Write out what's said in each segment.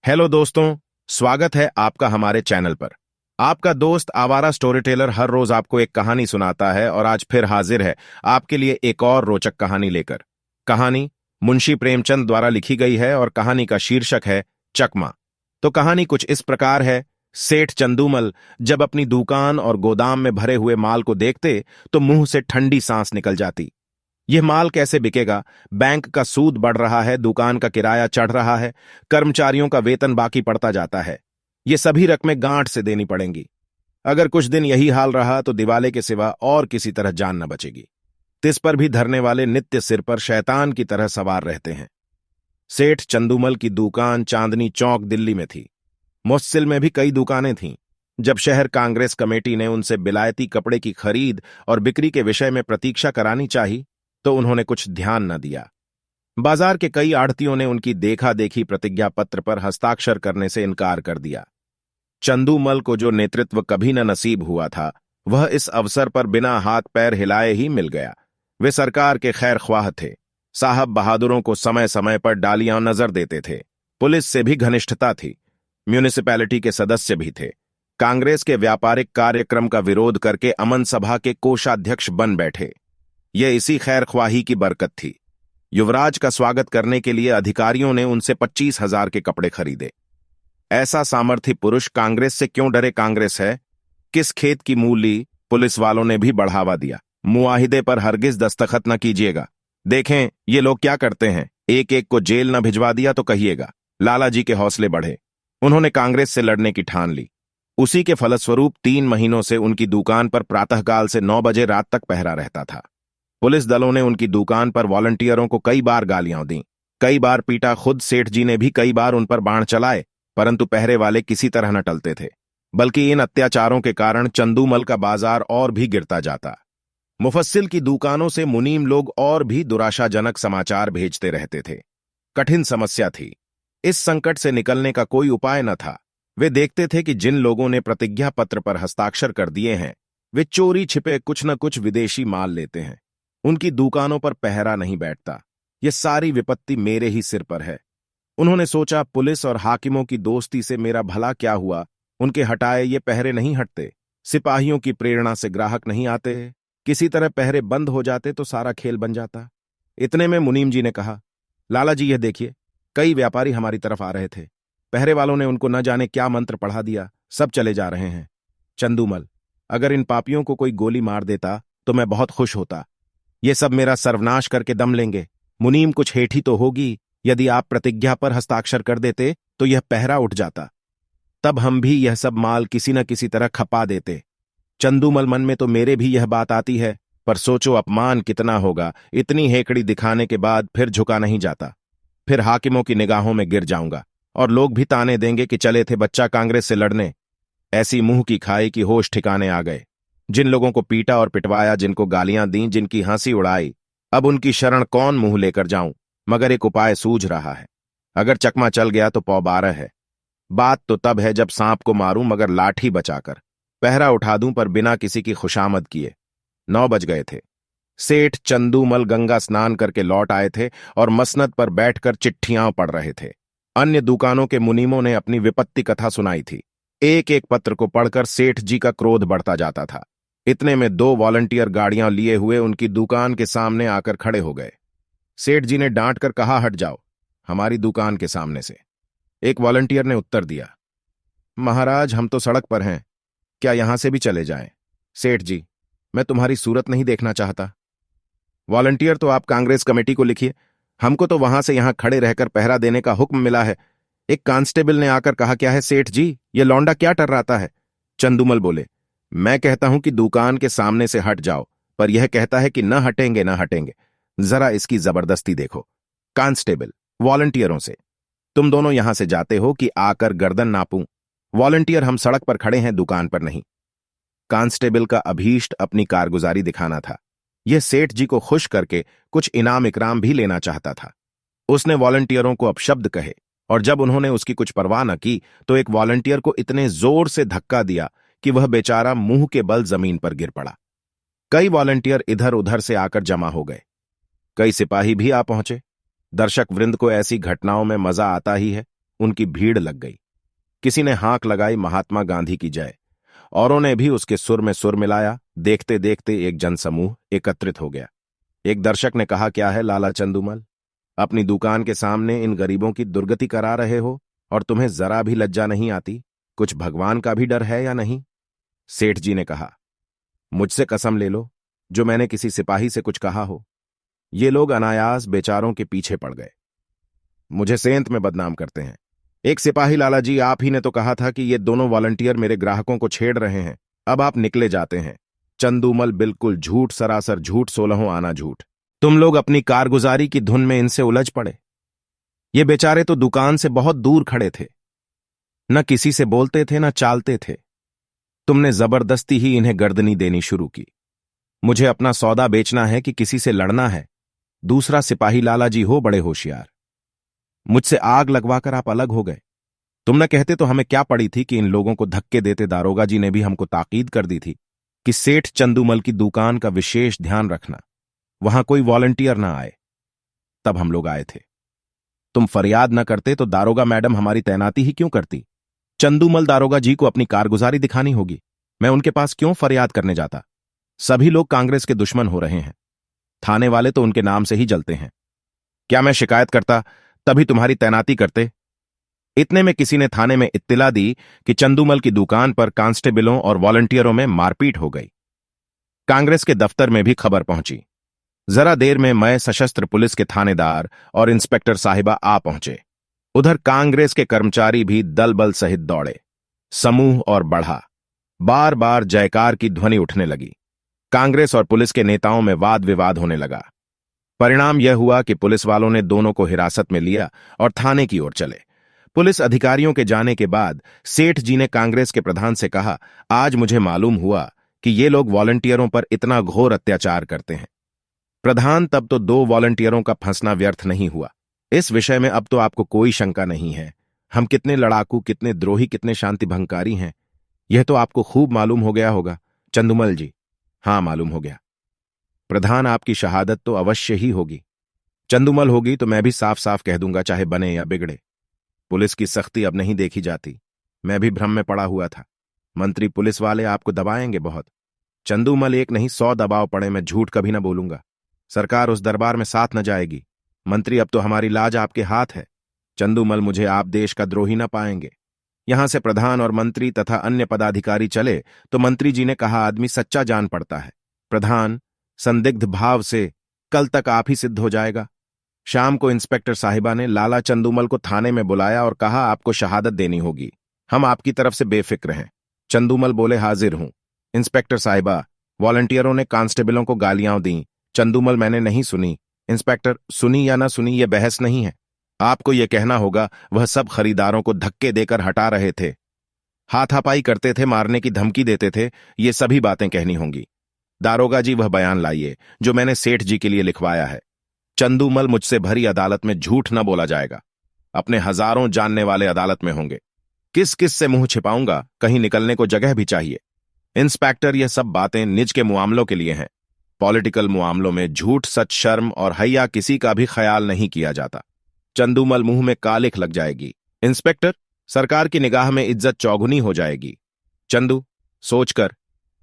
Hello दोस्तों, स्वागत है आपका हमारे चैनल पर। आपका दोस्त आवारा स्टोरी टेलर हर रोज आपको एक कहानी सुनाता है और आज फिर हाजिर है आपके लिए एक और रोचक कहानी लेकर। कहानी मुंशी प्रेमचंद द्वारा लिखी गई है और कहानी का शीर्षक है चकमा। तो कहानी कुछ इस प्रकार है। सेठ चंदूमल जब अपनी दुकान और गोदाम में भरे हुए माल को देखते तो मुंह से ठंडी सांस निकल जाती। यह माल कैसे बिकेगा? बैंक का सूद बढ़ रहा है, दुकान का किराया चढ़ रहा है, कर्मचारियों का वेतन बाकी पड़ता जाता है। ये सभी रकमें गांठ से देनी पड़ेंगी। अगर कुछ दिन यही हाल रहा तो दिवाले के सिवा और किसी तरह जान न बचेगी। तिस पर भी धरने वाले नित्य सिर पर शैतान की तरह सवार रहते हैं। सेठ चंदूमल की दुकान चांदनी चौक दिल्ली में थी। मुफ्सिल में भी कई दुकानें थीं। जब शहर कांग्रेस कमेटी ने उनसे बिलायती कपड़े की खरीद और बिक्री के विषय में प्रतीक्षा करानी चाही तो उन्होंने कुछ ध्यान न दिया। बाजार के कई आढ़तियों ने उनकी देखा देखी प्रतिज्ञा पत्र पर हस्ताक्षर करने से इनकार कर दिया। चंदूमल को जो नेतृत्व कभी न नसीब हुआ था, वह इस अवसर पर बिना हाथ पैर हिलाए ही मिल गया। वे सरकार के खैर ख्वाह थे। साहब बहादुरों को समय समय पर डालियां नजर देते थे। पुलिस से भी घनिष्ठता थी। म्यूनिसिपैलिटी के सदस्य भी थे। कांग्रेस के व्यापारिक कार्यक्रम का विरोध करके अमन सभा के कोषाध्यक्ष बन बैठे। यह इसी खैर ख्वाही की बरकत थी। युवराज का स्वागत करने के लिए अधिकारियों ने उनसे 25,000 के कपड़े खरीदे। ऐसा सामर्थ्य पुरुष कांग्रेस से क्यों डरे? कांग्रेस है। किस खेत की मूली? पुलिस वालों ने भी बढ़ावा दिया। मुआहिदे पर हरगिज दस्तखत न कीजिएगा। देखें ये लोग क्या करते हैं। एक एक को जेल न भिजवा दिया तो कहिएगा। लाला जी के हौसले बढ़े। उन्होंने कांग्रेस से लड़ने की ठान ली। उसी के फलस्वरूप 3 महीनों से उनकी दुकान पर प्रातःकाल से 9 बजे रात तक पहरा रहता था। पुलिस दलों ने उनकी दुकान पर वॉलंटियरों को कई बार गालियां दी, कई बार पीटा। खुद सेठ जी ने भी कई बार उन पर बाण चलाए, परंतु पहरे वाले किसी तरह न टलते थे। बल्कि इन अत्याचारों के कारण चंदूमल का बाजार और भी गिरता जाता। मुफस्सिल की दुकानों से मुनीम लोग और भी दुराशाजनक समाचार भेजते रहते थे। कठिन समस्या थी। इस संकट से निकलने का कोई उपाय न था। वे देखते थे कि जिन लोगों ने प्रतिज्ञा पत्र पर हस्ताक्षर कर दिए हैं, वे चोरी छिपे कुछ न कुछ विदेशी माल लेते हैं। उनकी दुकानों पर पहरा नहीं बैठता। यह सारी विपत्ति मेरे ही सिर पर है। उन्होंने सोचा, पुलिस और हाकिमों की दोस्ती से मेरा भला क्या हुआ? उनके हटाए ये पहरे नहीं हटते। सिपाहियों की प्रेरणा से ग्राहक नहीं आते। किसी तरह पहरे बंद हो जाते तो सारा खेल बन जाता। इतने में मुनीम जी ने कहा, लाला जी यह देखिए, कई व्यापारी हमारी तरफ आ रहे थे। पहरे वालों ने उनको न जाने क्या मंत्र पढ़ा दिया, सब चले जा रहे हैं। चंदूमल, अगर इन पापियों को कोई गोली मार देता तो मैं बहुत खुश होता। ये सब मेरा सर्वनाश करके दम लेंगे। मुनीम, कुछ हेठी तो होगी। यदि आप प्रतिज्ञा पर हस्ताक्षर कर देते तो यह पहरा उठ जाता। तब हम भी यह सब माल किसी न किसी तरह खपा देते। चंदूमल, मन में तो मेरे भी यह बात आती है, पर सोचो अपमान कितना होगा। इतनी हेकड़ी दिखाने के बाद फिर झुका नहीं जाता। फिर हाकिमों की निगाहों में गिर जाऊंगा और लोग भी ताने देंगे कि चले थे बच्चा कांग्रेस से लड़ने। ऐसी मुंह की खाई कि होश ठिकाने आ गए। जिन लोगों को पीटा और पिटवाया, जिनको गालियां दी, जिनकी हंसी उड़ाई, अब उनकी शरण कौन मुंह लेकर जाऊं? मगर एक उपाय सूझ रहा है। अगर चकमा चल गया तो पौ 12 है। बात तो तब है जब सांप को मारूं मगर लाठी बचाकर, पहरा उठा दूं पर बिना किसी की खुशामद किए। 9 बज गए थे। सेठ चंदूमल गंगा स्नान करके लौट आए थे और मसनद पर बैठकर चिट्ठियां पढ़ रहे थे। अन्य दुकानों के मुनीमों ने अपनी विपत्ति कथा सुनाई थी। एक एक पत्र को पढ़कर सेठ जी का क्रोध बढ़ता जाता था। इतने में 2 वॉलंटियर गाड़ियां लिए हुए उनकी दुकान के सामने आकर खड़े हो गए। सेठ जी ने डांट कर कहा, हट जाओ हमारी दुकान के सामने से। एक वॉलंटियर ने उत्तर दिया, महाराज हम तो सड़क पर हैं, क्या यहां से भी चले जाएं? सेठ जी, मैं तुम्हारी सूरत नहीं देखना चाहता। वॉलंटियर, तो आप कांग्रेस कमेटी को लिखिए। हमको तो वहां से यहां खड़े रहकर पहरा देने का हुक्म मिला है। एक कांस्टेबल ने आकर कहा, क्या है सेठ जी, ये लौंडा क्या टर्राता है? चंदूमल बोले, मैं कहता हूं कि दुकान के सामने से हट जाओ, पर यह कहता है कि न हटेंगे न हटेंगे। जरा इसकी जबरदस्ती देखो। कांस्टेबल वॉलंटियरों से, तुम दोनों यहां से जाते हो कि आकर गर्दन नापूं? वॉलंटियर, हम सड़क पर खड़े हैं, दुकान पर नहीं। कांस्टेबल का अभीष्ट अपनी कारगुजारी दिखाना था। यह सेठ जी को खुश करके कुछ इनाम इकराम भी लेना चाहता था। उसने वॉलंटियरों को अपशब्द कहे और जब उन्होंने उसकी कुछ परवाह न की तो एक वॉलंटियर को इतने जोर से धक्का दिया कि वह बेचारा मुंह के बल जमीन पर गिर पड़ा। कई वॉलंटियर इधर उधर से आकर जमा हो गए। कई सिपाही भी आ पहुंचे। दर्शक वृंद को ऐसी घटनाओं में मजा आता ही है। उनकी भीड़ लग गई। किसी ने हाक लगाई, महात्मा गांधी की जय। औरों ने भी उसके सुर में सुर मिलाया। देखते देखते एक जनसमूह एकत्रित हो गया। एक दर्शक ने कहा, क्या है लाला चंदूमल, अपनी दुकान के सामने इन गरीबों की दुर्गति करा रहे हो और तुम्हें जरा भी लज्जा नहीं आती? कुछ भगवान का भी डर है या नहीं? सेठ जी ने कहा, मुझसे कसम ले लो जो मैंने किसी सिपाही से कुछ कहा हो। ये लोग अनायास बेचारों के पीछे पड़ गए, मुझे सेंत में बदनाम करते हैं। एक सिपाही, लाला जी आप ही ने तो कहा था कि ये दोनों वॉलंटियर मेरे ग्राहकों को छेड़ रहे हैं, अब आप निकले जाते हैं। चंदूमल, बिल्कुल झूठ, सरासर झूठ, 16 आना झूठ। तुम लोग अपनी कारगुजारी की धुन में इनसे उलझ पड़े। ये बेचारे तो दुकान से बहुत दूर खड़े थे, न किसी से बोलते थे न चालते थे। तुमने जबरदस्ती ही इन्हें गर्दनी देनी शुरू की। मुझे अपना सौदा बेचना है कि किसी से लड़ना है? दूसरा सिपाही, लाला जी हो बड़े होशियार, मुझसे आग लगवाकर आप अलग हो गए। तुम न कहते तो हमें क्या पड़ी थी कि इन लोगों को धक्के देते। दारोगा जी ने भी हमको ताकीद कर दी थी कि सेठ चंदूमल की दुकान का विशेष ध्यान रखना, वहां कोई वॉलंटियर ना आए। तब हम लोग आए थे। तुम फरियाद न करते तो दारोगा मैडम हमारी तैनाती ही क्यों करती? चंदूमल दारोगा जी को अपनी कारगुजारी दिखानी होगी, मैं उनके पास क्यों फरियाद करने जाता? सभी लोग कांग्रेस के दुश्मन हो रहे हैं, थाने वाले तो उनके नाम से ही जलते हैं। क्या मैं शिकायत करता तभी तुम्हारी तैनाती करते? इतने में किसी ने थाने में इत्तिला दी कि चंदूमल की दुकान पर कांस्टेबलों और वॉलंटियरों में मारपीट हो गई। कांग्रेस के दफ्तर में भी खबर पहुंची। जरा देर में मैं, सशस्त्र पुलिस के थानेदार और इंस्पेक्टर साहिबा आ पहुंचे। उधर कांग्रेस के कर्मचारी भी दल बल सहित दौड़े। समूह और बढ़ा, बार बार जयकार की ध्वनि उठने लगी। कांग्रेस और पुलिस के नेताओं में वाद विवाद होने लगा। परिणाम यह हुआ कि पुलिस वालों ने दोनों को हिरासत में लिया और थाने की ओर चले। पुलिस अधिकारियों के जाने के बाद सेठ जी ने कांग्रेस के प्रधान से कहा, आज मुझे मालूम हुआ कि ये लोग वॉलंटियरों पर इतना घोर अत्याचार करते हैं। प्रधान, तब तो 2 वॉलंटियरों का फंसना व्यर्थ नहीं हुआ। इस विषय में अब तो आपको कोई शंका नहीं है। हम कितने लड़ाकू, कितने द्रोही, कितने शांति भंगकारी हैं, यह तो आपको खूब मालूम हो गया होगा। चंदूमल जी, हां मालूम हो गया। प्रधान, आपकी शहादत तो अवश्य ही होगी। चंदूमल होगी तो मैं भी साफ साफ कह दूंगा, चाहे बने या बिगड़े। पुलिस की सख्ती अब नहीं देखी जाती। मैं भी भ्रम में पड़ा हुआ था। मंत्री पुलिस वाले आपको दबाएंगे बहुत। चंदूमल, एक नहीं 100 दबाव पड़े, मैं झूठ कभी ना बोलूंगा। सरकार उस दरबार में साथ न जाएगी। मंत्री, अब तो हमारी लाज आपके हाथ है। चंदूमल, मुझे आप देश का द्रोही न पाएंगे। यहां से प्रधान और मंत्री तथा अन्य पदाधिकारी चले तो मंत्री जी ने कहा, आदमी सच्चा जान पड़ता है। प्रधान, संदिग्ध भाव से कल तक आप ही सिद्ध हो जाएगा। शाम को इंस्पेक्टर साहिबा ने लाला चंदूमल को थाने में बुलाया और कहा, आपको शहादत देनी होगी, हम आपकी तरफ से बेफिक्र हैं। चंदूमल बोले, हाजिर हूं। इंस्पेक्टर साहिबा, वॉलंटियरों ने कांस्टेबलों को गालियां दी। चंदूमल, मैंने नहीं सुनी। इंस्पेक्टर, सुनी या ना सुनी ये बहस नहीं है। आपको यह कहना होगा, वह सब खरीदारों को धक्के देकर हटा रहे थे, हाथापाई करते थे, मारने की धमकी देते थे, ये सभी बातें कहनी होंगी। दारोगा जी, वह बयान लाइए जो मैंने सेठ जी के लिए लिखवाया है। चंदूमल, मुझसे भरी अदालत में झूठ न बोला जाएगा। अपने हजारों जानने वाले अदालत में होंगे। किस किस से मुंह छिपाऊंगा, कहीं निकलने को जगह भी चाहिए। इंस्पेक्टर, यह सब बातें निज के मामलों के लिए हैं। पॉलिटिकल मामलों में झूठ, सच, शर्म और हया किसी का भी ख्याल नहीं किया जाता। चंदूमल, मुंह में कालिख लग जाएगी। इंस्पेक्टर, सरकार की निगाह में इज्जत चौगुनी हो जाएगी। चंदू, सोचकर,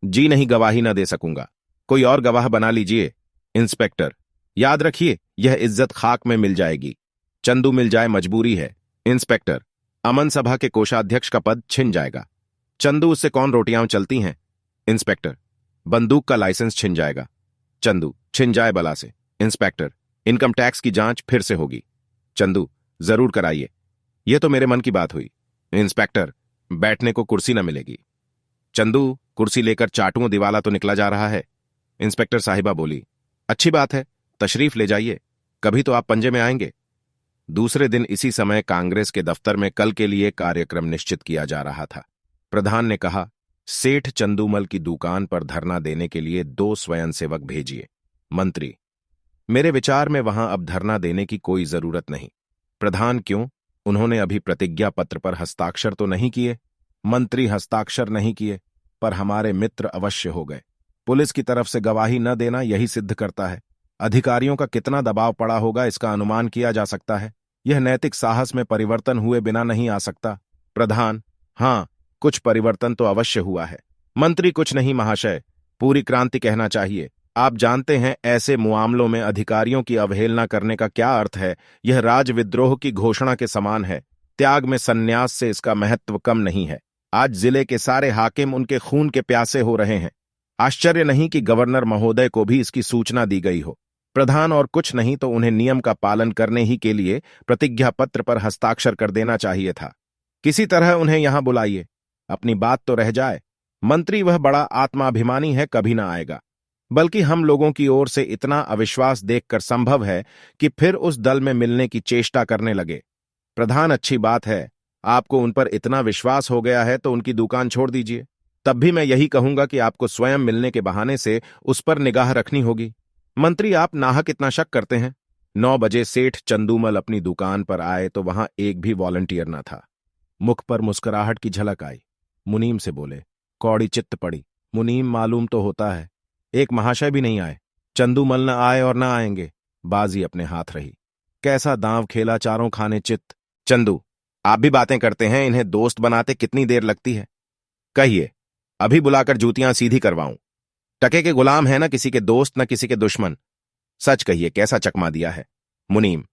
जी नहीं, गवाही न दे सकूंगा, कोई और गवाह बना लीजिए। इंस्पेक्टर, याद रखिए यह इज्जत खाक में मिल जाएगी। चंदू, मिल जाए, मजबूरी है। इंस्पेक्टर, अमन सभा के कोषाध्यक्ष का पद छिन जाएगा। चंदू, उससे कौन रोटियां चलती हैं। इंस्पेक्टर, बंदूक का लाइसेंस छिन जाएगा। चंदू, छिन जाए बला से। इंस्पेक्टर, इनकम टैक्स की जांच फिर से होगी। चंदू, जरूर कराइए, यह तो मेरे मन की बात हुई। इंस्पेक्टर, बैठने को कुर्सी न मिलेगी। चंदू, कुर्सी लेकर चाटुओं दिवाला तो निकला जा रहा है। इंस्पेक्टर साहिबा बोली, अच्छी बात है, तशरीफ ले जाइए, कभी तो आप पंजे में आएंगे। दूसरे दिन इसी समय कांग्रेस के दफ्तर में कल के लिए कार्यक्रम निश्चित किया जा रहा था। प्रधान ने कहा, सेठ चंदूमल की दुकान पर धरना देने के लिए 2 स्वयंसेवक भेजिए। मंत्री, मेरे विचार में वहां अब धरना देने की कोई जरूरत नहीं। प्रधान, क्यों? उन्होंने अभी प्रतिज्ञा पत्र पर हस्ताक्षर तो नहीं किए। मंत्री, हस्ताक्षर नहीं किए, पर हमारे मित्र अवश्य हो गए। पुलिस की तरफ से गवाही न देना यही सिद्ध करता है। अधिकारियों का कितना दबाव पड़ा होगा इसका अनुमान किया जा सकता है। यह नैतिक साहस में परिवर्तन हुए बिना नहीं आ सकता। प्रधान, हाँ, कुछ परिवर्तन तो अवश्य हुआ है। मंत्री, कुछ नहीं महाशय, पूरी क्रांति कहना चाहिए। आप जानते हैं ऐसे मामलों में अधिकारियों की अवहेलना करने का क्या अर्थ है। यह राजविद्रोह की घोषणा के समान है। त्याग में संन्यास से इसका महत्व कम नहीं है। आज जिले के सारे हाकिम उनके खून के प्यासे हो रहे हैं। आश्चर्य नहीं कि गवर्नर महोदय को भी इसकी सूचना दी गई हो। प्रधान, और कुछ नहीं तो उन्हें नियम का पालन करने ही के लिए प्रतिज्ञा पत्र पर हस्ताक्षर कर देना चाहिए था। किसी तरह उन्हें यहां बुलाइए, अपनी बात तो रह जाए। मंत्री, वह बड़ा आत्माभिमानी है, कभी ना आएगा। बल्कि हम लोगों की ओर से इतना अविश्वास देखकर संभव है कि फिर उस दल में मिलने की चेष्टा करने लगे। प्रधान, अच्छी बात है, आपको उन पर इतना विश्वास हो गया है तो उनकी दुकान छोड़ दीजिए। तब भी मैं यही कहूंगा कि आपको स्वयं मिलने के बहाने से उस पर निगाह रखनी होगी। मंत्री, आप नाहक इतना शक करते हैं। 9 बजे सेठ चंदूमल अपनी दुकान पर आए तो वहां एक भी वॉलंटियर न था। मुख पर मुस्कुराहट की झलक आई। मुनीम से बोले, कौड़ी चित्त पड़ी। मुनीम, मालूम तो होता है, एक महाशय भी नहीं आए। चंदूमल न आए और न आएंगे, बाजी अपने हाथ रही। कैसा दांव खेला, चारों खाने चित्त। चंदू, आप भी बातें करते हैं, इन्हें दोस्त बनाते कितनी देर लगती है? कहिए, अभी बुलाकर जूतियां सीधी करवाऊं। टके के गुलाम है, ना किसी के दोस्त न किसी के दुश्मन। सच कहिए, कैसा चकमा दिया है? मुनीम,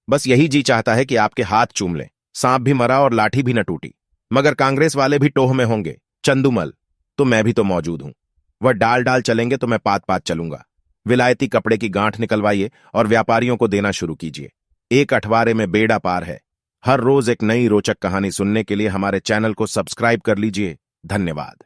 बस यही जी चाहता है कि आपके हाथ चूम लें। सांप भी मरा और लाठी भी न टूटी। मगर कांग्रेस वाले भी टोह में होंगे। चंदूमल, तो मैं भी तो मौजूद हूं। वह डाल डाल चलेंगे तो मैं पात पात चलूंगा। विलायती कपड़े की गांठ निकलवाइए और व्यापारियों को देना शुरू कीजिए। एक अठवारे में बेड़ा पार है। हर रोज एक नई रोचक कहानी सुनने के लिए हमारे चैनल को सब्सक्राइब कर लीजिए। धन्यवाद।